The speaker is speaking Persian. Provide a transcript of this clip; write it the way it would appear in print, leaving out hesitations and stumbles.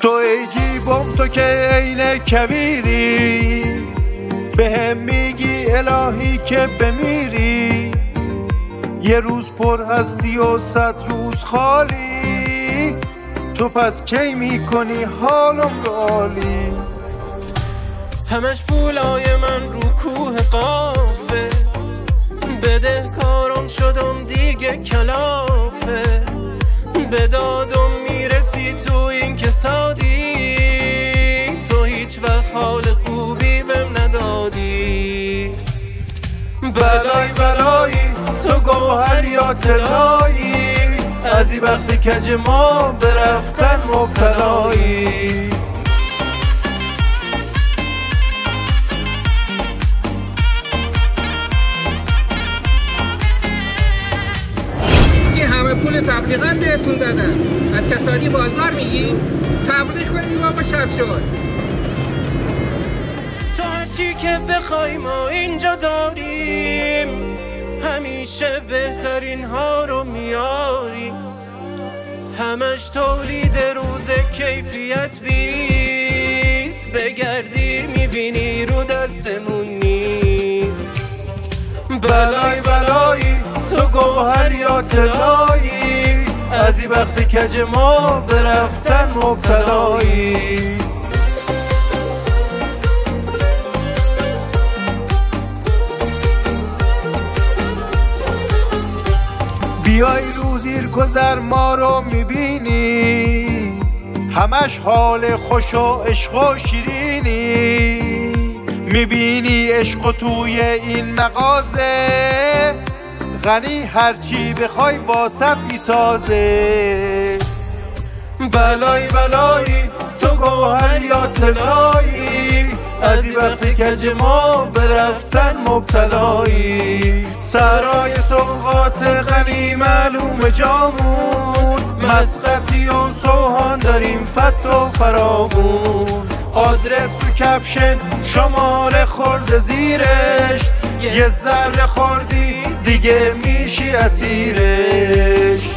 تو ای جیبم تو که عین کبیری، بهم میگی الهی که بمیری. یه روز پر هستی و 100 روز خالی، تو پس کی میکنی حالم رو عالی؟ همش پولای من رو کوه قافه، بده کارم شدم دیگه کلافه. به دادم میرسی تو این کسادی، تو هیچ وقت حال خوبی بهم ندادی. بلای بلایی تو گوهر یا طلایی، از این وقت کج ما به رفتن مبتلایی. همه پول تبلیغات بهتون دادن، از کسادی بازار میگی؟ تبلیغ کنیم بابا شب شد. تو هرچی که بخوای ما اینجا داریم، همیشه بهترین ها رو میاریم. همش تولید روز کیفیت بیست، بگردی میبینی رو دستمون نیست. بلای بلایی تو گوهر یا طلایی، از این وقت کج ما به رفتن مبتلایی. بیای رو زیر گذر ما رو میبینی، همش حال خوش و عشق و شیرینی. میبینی عشق توی این مغازه، غنی هرچی بخوای واسط میسازه. بلای بلایی تو گوهر یا طلایی، از این وقت کج ما به رفتن مبتلایی. سرای سوقات غنی معلوم جامون، مسقطی و سوهان داریم فت و فرامون. آدرس تو کپشن شماره خورده زیرش، یه ذره خوردی دیگه میشی اسیرش.